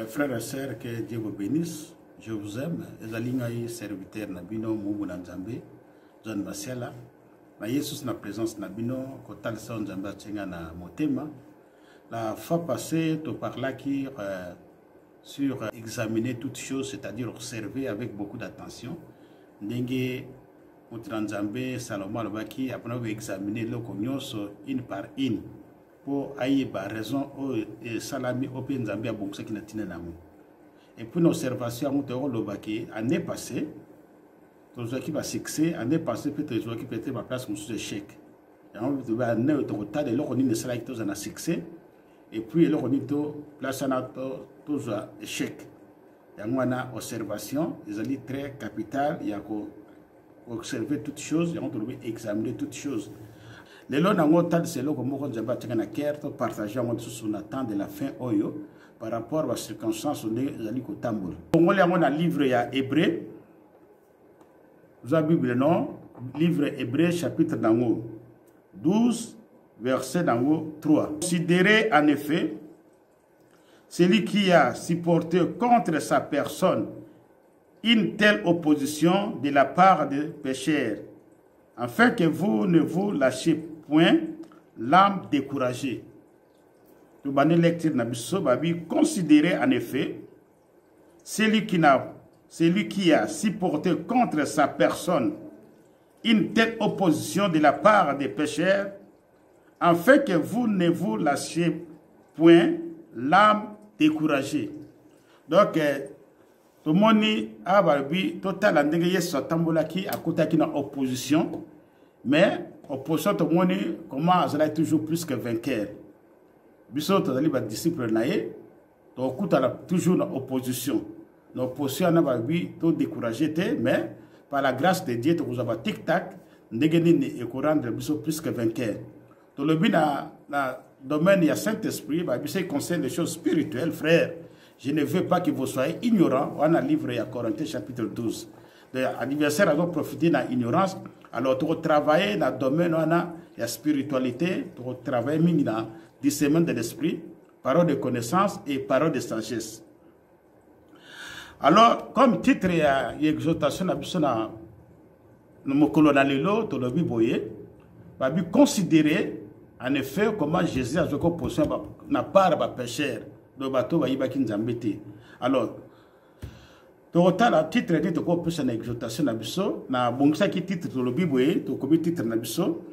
Frères et sœurs, que Dieu vous bénisse. Je vous aime. Les serviteurs Nabino, Moumou Nzambe, John Basiala. Na Yesus na présence Nabino, Kotal Son Nzamba Tchenga na Motema. La fois passée, tu parlais sur examiner toutes choses, c'est-à-dire observer avec beaucoup d'attention. Ndenge Nzambe Salomon Lobaki, après examiner le cognos une par une. Pour aïba raison et salami open Nzambe a bon ce qui n'a tine namu. Et puis une observation on te relobaki année passée, tous qui va succès année passée peut-être tous qui peut-être ma place sous échec. Et on va année au total de l'on ne sera que tous en succès et puis l'on dit place en tous échec. Et on a observation, ils allaient très capital, il y a observer toutes choses, et on doit examiner toutes choses. Les lois n'ont pas de cela comme on a partagé sur temps de la fin oyo par rapport aux circonstances où les alliés au tambour. On a un livre à Hébreu, vous avez Bible non, livre Hébreu chapitre 12 verset 3. Considérez en effet celui qui a supporté contre sa personne une telle opposition de la part des pécheurs, afin que vous ne vous lâchiez point l'âme découragée. Nous allons lecture considérez en effet celui qui a supporté contre sa personne une telle opposition de la part des pécheurs, afin que vous ne vous lâchiez point l'âme découragée. Donc, tout le monde a total opposition, mais opposition tout le monde comment elle toujours plus que vainqueur. Biso to dali ba disciple naé, to kuta toujours dans opposition. L'opposition na ba bi to décourager mais par la grâce de Dieu to vous avez tic tac ndegeni ni e rendre biso plus que vainqueur. To le bi na domaine il y a Saint-Esprit ba bi c'est concerne les choses spirituelles, frère. Je ne veux pas que vous soyez ignorants. On a livré à Corinthiens chapitre 12. L'adversaire a donc profité de l'ignorance. Alors, tu vas travailler dans le domaine de la spiritualité, tu vas travailler dans le discernement de l'esprit, parole de connaissance et parole de sagesse. Alors, comme titre de l'exhortation, nous avons considéré en effet comment Jésus a joué position na part de pécheur. Alors, le titre dit que vous avez une exhortation na biso na bongisa ki titre to le Bible to kobi titre na biso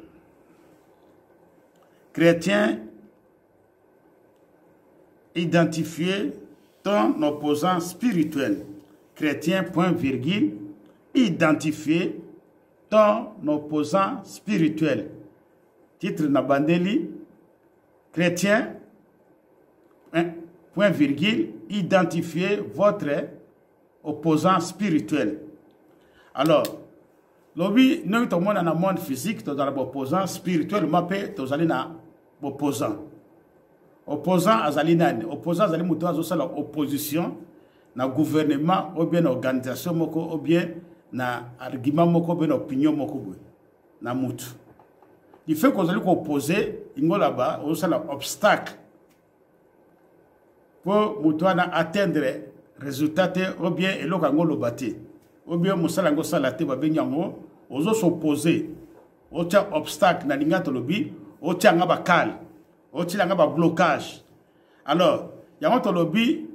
chrétien identifié ton opposant spirituel. Chrétien point virgule identifié ton opposant spirituel. Titre na bandeli chrétien point virgule identifier votre opposant spirituel. Alors, l'objet, nous sommes dans le monde physique, dans l'opposant spirituel, mais nous sommes dans l'opposant. Opposant à Zalinane, opposant à Zalinane, opposition, dans le gouvernement, ou bien l'organisation, ou bien l'argument, ou bien l'opinion, dans le monde. Il fait qu'on a opposé, il y a là-bas, on a un obstacle pour atteindre résultat ou bien elokango lobati ou bien musalango salate babenyango ozo s'opposer au tia obstacle na lingato lobi au tia ngaba kal au tia ngaba blocage. Alors yango to lobi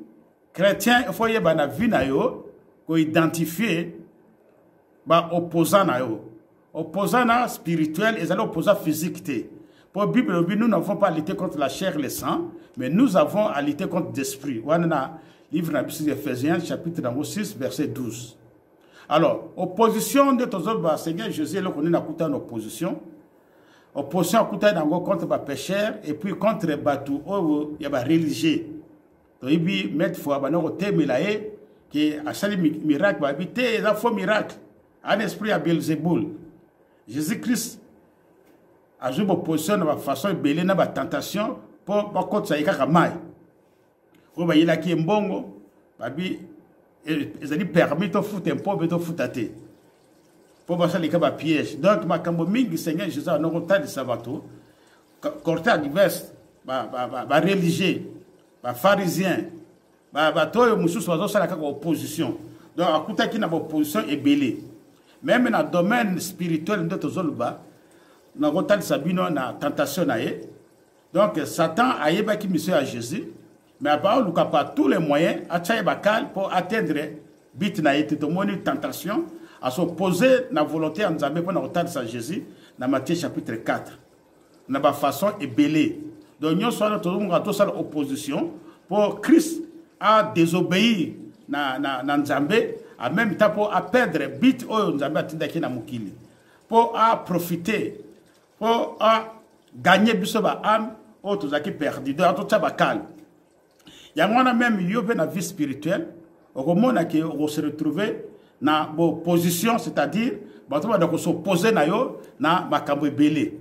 chrétien il faut yeba na vie na yo ko identifier ba opposant na yo opposant na spirituel et opposant physique té. Pour la Bible, nous n'avons pas à lutter contre la chair et le sang, mais nous avons à lutter contre l'esprit. On a livre d'Éphésiens, chapitre 6, verset 12. Alors, opposition de tous autres, Seigneur Jésus, là, on a une opposition. Opposition contre les pécheurs et puis contre les bateaux, il y a des religieux. Donc, il y a des fois, il y a des qui a des miracles, il y a des faux miracles. Un esprit à Beelzeboul. Jésus-Christ a joué opposition de façon belée na tentation pour contre ça ikaka mai o ba yila ki mbongo babi ezali permis to foot un peu to footate pour ba sali ka ba piège. Donc makambo mingi Seigneur Jésus a no de sabato corté à divers ba religieux ba pharisien Toyo Moussous Wazo Salaka opposition. Donc, à côté qui n'a pas opposition est belé. Même dans le domaine spirituel de Tozoluba, dans le Sabino, na tentation. Donc, Satan a yéba qui monsieur à Jésus, mais à part il pas tous les moyens à Tchaïbakal pour atteindre bit na été une tentation à s'opposer à la volonté en Zambé pour nous Jésus dans Matthieu chapitre 4. De la façon est belé. Donc, nous sommes en opposition pour Christ à désobéir dans Nzambé, en même temps pour perdre bit au Nzambé à Tindaki na Mukili, pour profiter, pour gagner bisoba âme au Tozaki perdu, donc tout ça va calme. Il y a même dans la vie spirituelle, on se retrouve dans une position, c'est-à-dire, on s'oppose à Makambo belé.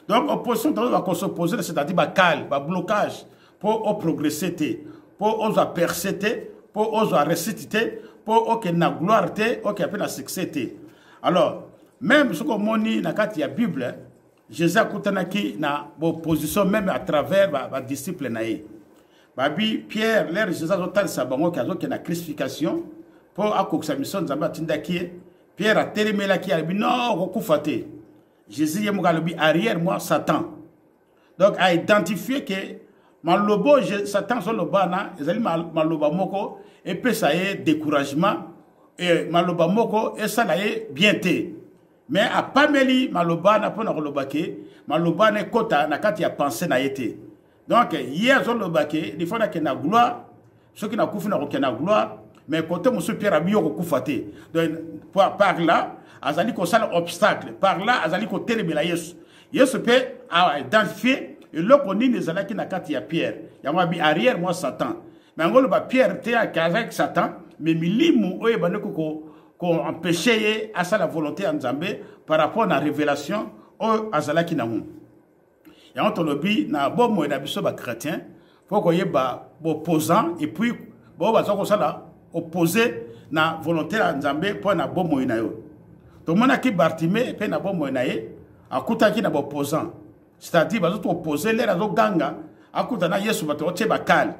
Donc, opposition, on s'oppose, c'est-à-dire, calme, blocage, pour progresser, pour percer, pour réciter, pour la gloire, pour la succès. Alors, même ce qu'on dit dans la Bible, Jésus a été dans opposition, même à travers les disciples. Babi Pierre, l'air Jésus a été dans la crucifixion, pour accomplir sa mission, Pierre a télémé là qui a dit non, recoufate. Jésus est arrière moi, Satan. Donc, a identifié que Malobo, Satan sur le bana, ils allaient Maloba Moko, et puis ça y est découragement, et Maloba Moko, et ça y est bienté. Mais à Pameli, Maloba n'a pas de Maloba n'est kota, n'a qu'à y a pensé n'a été. Donc, hier, sur le baquet, il faut qu'il y ait gloire, ceux qui n'ont pas qu'il y ait gloire, mais côté M. Pierre Abio, donc, par là, Azali ko sala obstacle, par là, Azali ko télémela Yesu. Yesu peut identifier. Et là, on dit les alaki na kati ya Pierre. Il y a un arrière, moi, Satan. Mais en gros, Pierre était avec Satan, mais milimu, oye, qu'on empêchait à ça la volonté en Zambé par rapport à la révélation au Azalaki Namou. Et on te dit, na bon moi, na biso ba chrétien, faut qu'on y ait opposant, et puis, bon, bah, ça là, opposé na volonté en Zambé pour na bon moi na yo. Tout le monde qui Bartimée, puis na bon moi na ye, à kouta qui na opposant. C'est-à-dire, ils sont opposés, les razo ganga, à côté de Yesu, ils sont bakal.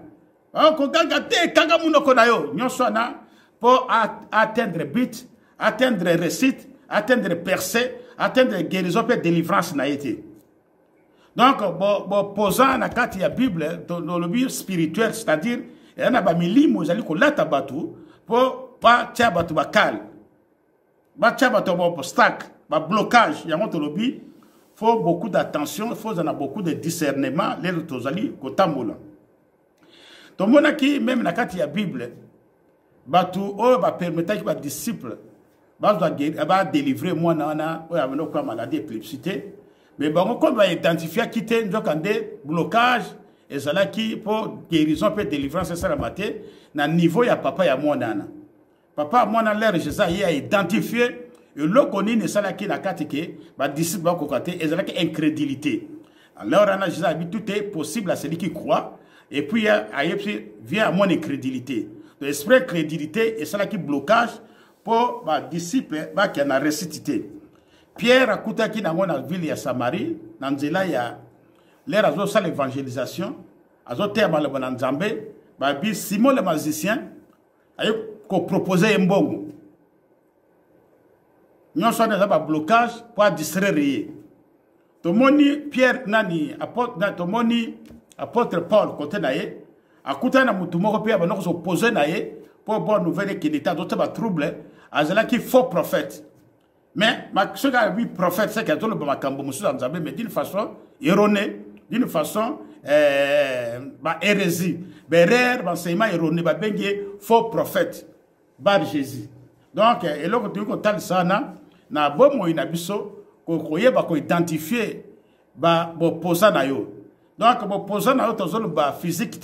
Ko ganga te, kanga munoko na yo, nyoswana, pour atteindre but, atteindre récite, atteindre percée, atteindre guérison, et délivrance na été. Donc, posant na kati ya Bible, dans le but spirituel, c'est-à-dire, il y a un milimu, ils allaient lata batu, pour pas tia batu bakal. Ba tia batu obstacle, ba blocage, il y a un but. Il faut beaucoup d'attention, il faut beaucoup de discernement, les tozali kotambola. Donc mon qui même na kati ya Bible, batu o ba permettre que ba disciple ba délivrer moi na o ameno kwa maladie épilepsie, mais bon comme va identifier quitter ndokande blocage et cela qui pour guérison peut délivrance ça la maté na niveau ya papa ya moi nana. Papa moi na l'air Jésus a identifié. Et le connu ne sait qui la catéché, bah disciple va cocater, et c'est incrédulité. Alors on a Jésus dit tout est possible à celui qui croit, et puis vient à mon incrédulité. L'esprit incrédulité et c'est là qui blocage pour bah disciple bah qui en a récité. Pierre a coûté qui dans la ville de Samarie, dans Zéla il y a l'air à ça l'évangélisation, à ça terme le bon Nzambé, bah Simon le magicien a proposé un bon. Nous sommes dans un blocage pour distraire. Tomoni Pierre nani apôtre Paul côté naé akuta na mutu moko pe abano ko poser naé pour bonne nouvelle qui était d'autres ba trouble azala qui faux prophète. Mais ce gars lui prophète c'est qu'il a le makambo musu dans Nzambe mais d'une façon erronée, d'une façon hérésie. Berère enseignement erroné ba bengi faux prophète bar Jésus. Donc et là quand tu connais ça na bon mo ina biso ko koyeba ko identifier ba opposant na yo. Donc opposant na yo tozolo ba physique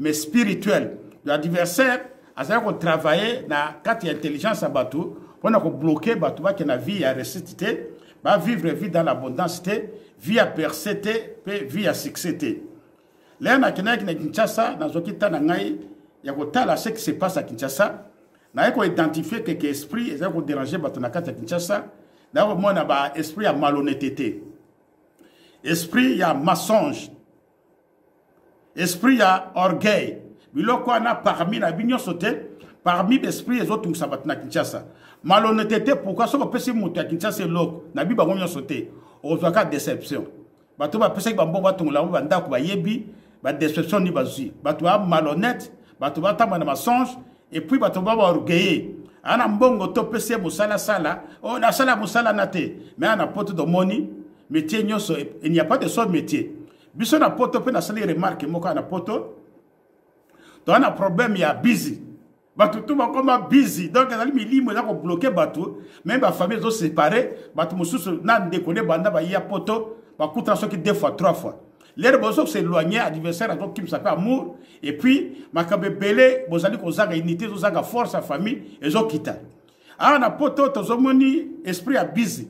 mais spirituel. L'adversaire a ça ko travailler na quatre intelligence abatu pour na ko bloquer batu ba ke na vie à récité ba vivre vie dans l'abondance vie à percéter pe vie à succès. Là na Kinshasa na zokita na ngai ya ko tala ce qui se passe à Kinshasa. Na ko identifier que esprit et ça ko déranger bato na kata Kinshasa na ko mona ba esprit ya malhonnêteté, esprit ya mensonge, esprit ya orgueil, biloko wana parmi na binyo sauté parmi l'esprit les autres sabat na Kinshasa malhonnêteté pourquoi so pesi mutu ya Kinshasa loko na bi bango sauté o zwaka déception bato ba pesi ba mbongo batunga ba ndako ba yebi ba déception ni bazui bato ba malhonnête bato ba tamba na mensonge et puis bato ba orgueilleux ana mbongo to pesi musala sala o na sala musala nate mais ana poto de moni métier nyoso il n'y a pas de seul métier biso na poto pe na sali remarque moko na poto to ana problème ya busy bato tout ba comme busy donc ezali milimo za ko bloquer bato même ba famille zo séparé bato mususu na ndekone banda ba ya poto ba kutra soki 2 fois 3 fois l'air bozo s'éloigner adversaire à qui s'appelle amour et puis makabe belé bozali ko zanga unité zo zanga force à famille et zo kita ana poto to zo moni esprit a busy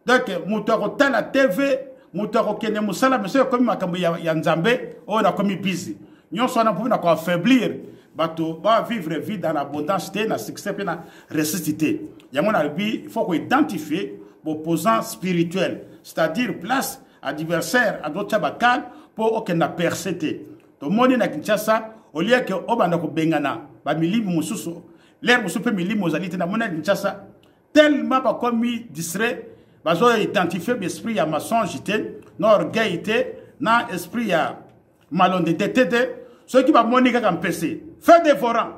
donc muto ko tala TV muto ko kene musala monsieur comme makambo ya nzambe on a comme busy nyonso na pouvez na ko affaiblir bato va vivre vie dans l'abondance dans succès et na ressuscité yango na bi il faut ko identifier opposant spirituel c'est-à-dire place adversaire à d'autres bakal pour aucun persété to moni na Kinshasa au lieu que obanda ko bengana ba milimu mususu l'air mususu pe milimu ozalite na mona Kinshasa tellement pas comme distrait bazo identifier l'esprit ya mensongité na orgueillité na esprit ya malhonnêteté ceux qui va moni ka empêcher fait dévorant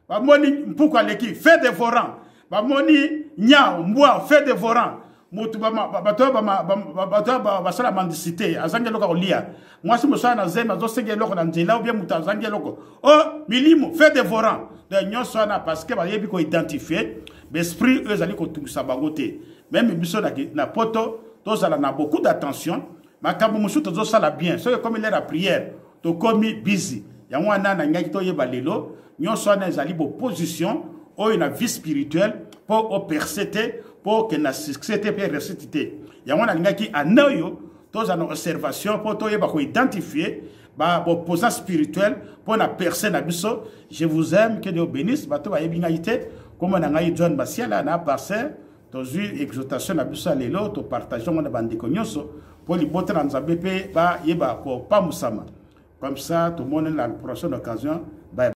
ba moni pourquoi l'équipe fait dévorant ba moni nya mbwa fait dévorant mutu ba sala mendicité azange loko lia moi si mosa na zema zo senge loko na nzela ou bien mutu azange loko oh milimo fait dévorant de nyonso na parce que ba yebi ko identifier l'esprit eux ali ko tusa bagote même biso na poto to sala na beaucoup d'attention makambo musu to zo sala bien so comme il est la prière to komi busy yango na ngaki to yeba lelo nyonso na ezali bo position o une vie spirituelle pour au perséter pour que na succès te pe ressuscité yango na ngaki anayo to za na observation pour to yeba ko identifier ba opposant spirituel pour na percer na biso je vous aime que Dieu bénisse ba to ba yebi ngité comme na ngai John Basiala na passer to zui exhortation na biso lelo to partageons na bandiko nyonso pour libotra nzambe pe ba yeba ko pamusama comme ça tout le monde a la prochaine occasion